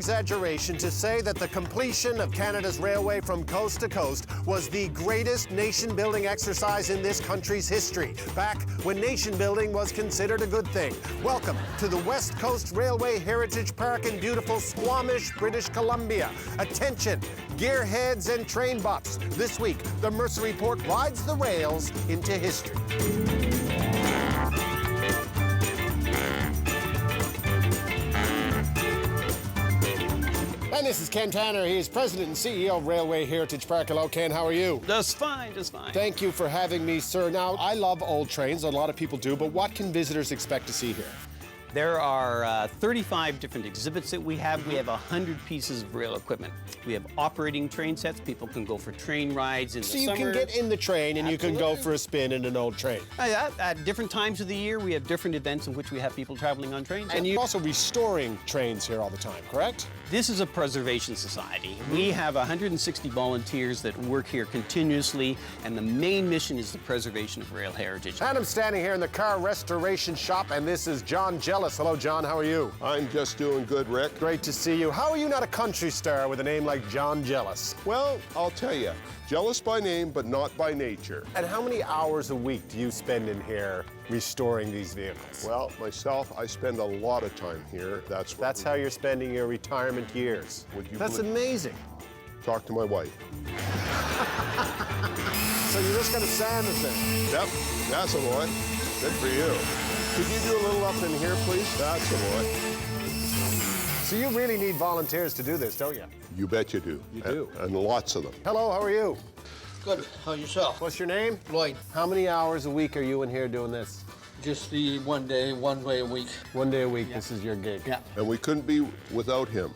exaggeration to say that the completion of Canada's railway from coast to coast was the greatest nation-building exercise in this country's history, back when nation-building was considered a good thing. Welcome to the West Coast Railway Heritage Park in beautiful Squamish, British Columbia. Attention, gearheads and train buffs. This week, the Mercer Report rides the rails into history. And this is Ken Tanner. He is President and CEO of Railway Heritage Park. Hello, Ken. How are you? Just fine, just fine. Thank you for having me, sir. Now, I love old trains. A lot of people do. But what can visitors expect to see here? There are 35 different exhibits that we have. We have 100 pieces of rail equipment. We have operating train sets. People can go for train rides in the summer. So you can get in the train and Absolutely. you can go for a spin in an old train. At different times of the year, we have different events in which we have people traveling on trains. And you're also restoring trains here all the time, correct? This is a preservation society. We have 160 volunteers that work here continuously, and the main mission is the preservation of rail heritage. And I'm standing here in the car restoration shop, and this is John Jealous. Hello, John. How are you? I'm just doing good, Rick. Great to see you. How are you not a country star with a name like John Jealous? Well, I'll tell you, jealous by name, but not by nature. And how many hours a week do you spend in here restoring these vehicles? Well, myself, I spend a lot of time here. That's how you're spending your retirement years. Would you That's believe- amazing. Talk to my wife. So you're just gonna sand the thing? Yep, that's a boy. Good for you. Could you do a little up in here, please? That's a boy. So you really need volunteers to do this, don't you? You bet you do. You do. And lots of them. Hello, how are you? Good. How yourself? What's your name? Lloyd. How many hours a week are you in here doing this? Just the one day a week. One day a week, this is your gig. Yeah. And we couldn't be without him.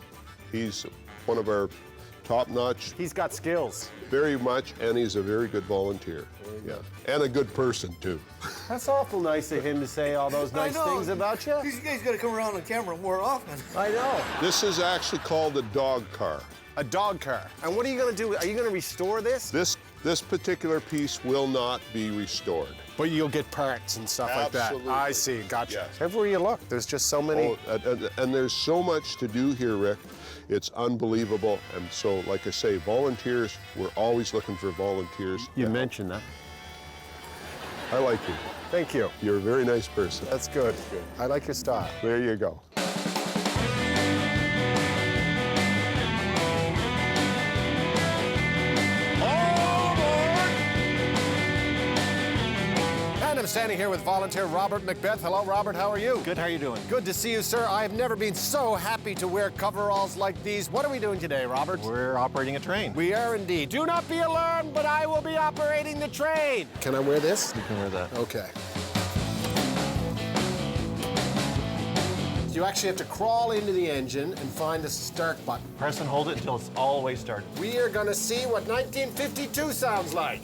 He's one of our top-notch, He's got skills. very much, and he's a very good volunteer. Yeah, and a good person, too. That's awful nice of him to say all those nice things about you. These guys got to come around on camera more often. I know. This is actually called a dog car. A dog car. And what are you gonna do? Are you gonna restore this? This particular piece will not be restored. But you'll get parts and stuff like Absolutely. that. I see, gotcha. Yes. Everywhere you look, there's just so many. Oh, and there's so much to do here, Rick. It's unbelievable. And so, like I say, volunteers, we're always looking for volunteers. You mentioned that. I like you. Thank you. You're a very nice person. That's good. I like your style. There you go. And I'm standing here with volunteer Robert Macbeth. Hello, Robert. How are you? Good, how are you doing? Good to see you, sir. I've never been so happy to wear coveralls like these. What are we doing today, Robert? We're operating a train. We are indeed. Do not be alarmed, but I will be operating the train. Can I wear this? You can wear that. Okay. You actually have to crawl into the engine and find the start button. Press and hold it until it's all the way started. We are gonna see what 1952 sounds like.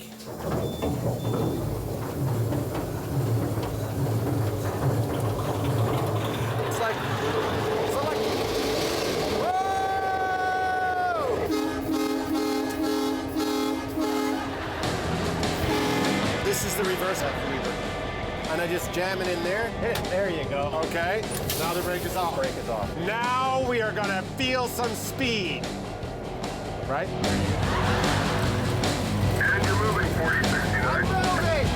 It's like, whoa! This is the reverse lever. And I just jam it in there. Hit, there you go. Okay, now the brake is off. Brake is off. Now we are gonna feel some speed. Right? And you're moving 4069. I'm moving!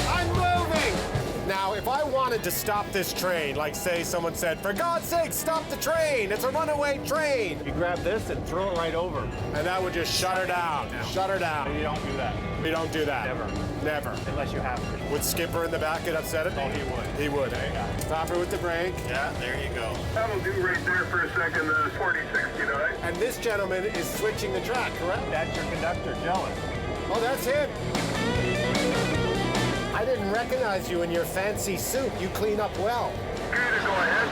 I'm moving! Now, if I wanted to stop this train, like say someone said, for God's sake, stop the train, it's a runaway train. You grab this and throw it right over. And that would just shut her down. Shut her You down. don't do that. We don't do that. Never. Never. Unless you have to. Would Skipper in the back get upset at me? Oh, he would. He would, eh? Stop her with the brake. Yeah, there you go. That'll do right there for a second, 4069. And this gentleman is switching the track, correct? That's your conductor, Jealous. Oh, that's him. I didn't recognize you in your fancy suit. You clean up well. Okay to go ahead,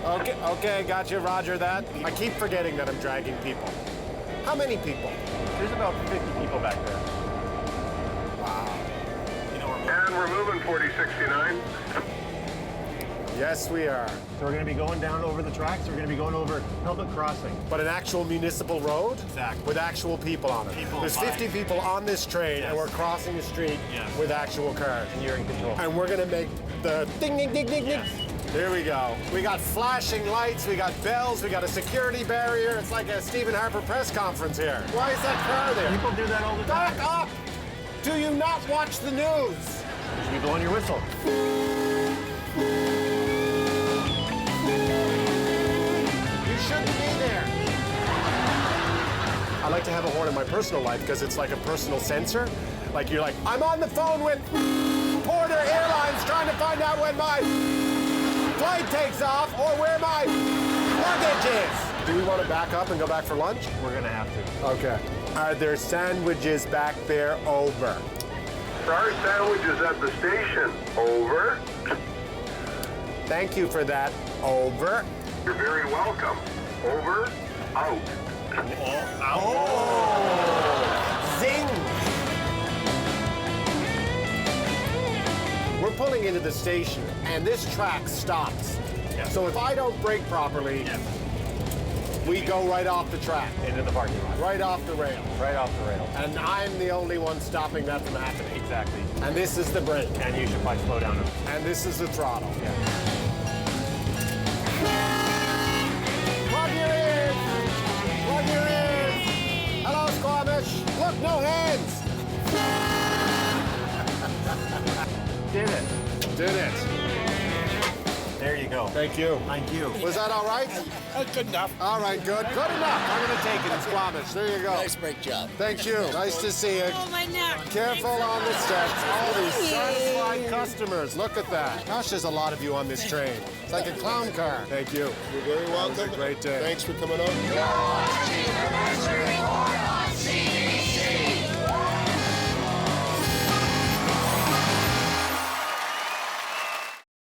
4069. Okay, gotcha, roger that. I keep forgetting that I'm dragging people. How many people? There's about 50 people back there. Wow. You know, And we're moving 4069. Yes, we are. so we're going to be going down over the tracks. We're going to be going over public crossing. But an actual municipal road? Exactly. With actual people on it. People There's 50 people on this train, and Yes. we're crossing the street Yes. with actual cars. And you're in control. And we're gonna make the ding, ding, ding, ding, ding. Yes. Here we go. We got flashing lights, we got bells, we got a security barrier. It's like a Stephen Harper press conference here. Why is that car there? People do that all the time. Back up! Do you not watch the news? You should be blowing your whistle. You shouldn't be there. I like to have a horn in my personal life because it's like a personal sensor. Like you're like, I'm on the phone with Porter Airlines trying to find out when my flight takes off or where my luggage is. Do we want to back up and go back for lunch? We're gonna have to. Okay. Are there sandwiches back there? Over. There are sandwiches at the station. Over. Thank you for that. Over. You're very welcome. Over. Out. Zing! We're pulling into the station, and this track stops. Yeah. So if I don't brake properly, we go right off the track, Into the parking lot. right off the rail. Right off the rail. And I'm the only one stopping that from happening. Exactly. And this is the brake, And you should probably slow down. and this is the throttle. Yeah. Plug your ears! Plug your ears! Hello, Squamish! Look, no hands! Did it. Did it. There you go. Thank you. Thank you. Was that all right? Good enough. All right, good. Good enough. I'm going to take it in Squamish. There you go. Nice brake job. Thank you. Nice to see you. Oh, my neck. Careful on the steps. All these Thank you. satisfied customers. Look at that. Gosh, there's a lot of you on this train. It's like a clown car. Thank you. You're very welcome. That was a great day. Thanks for coming out. You're watching the Mercury Horn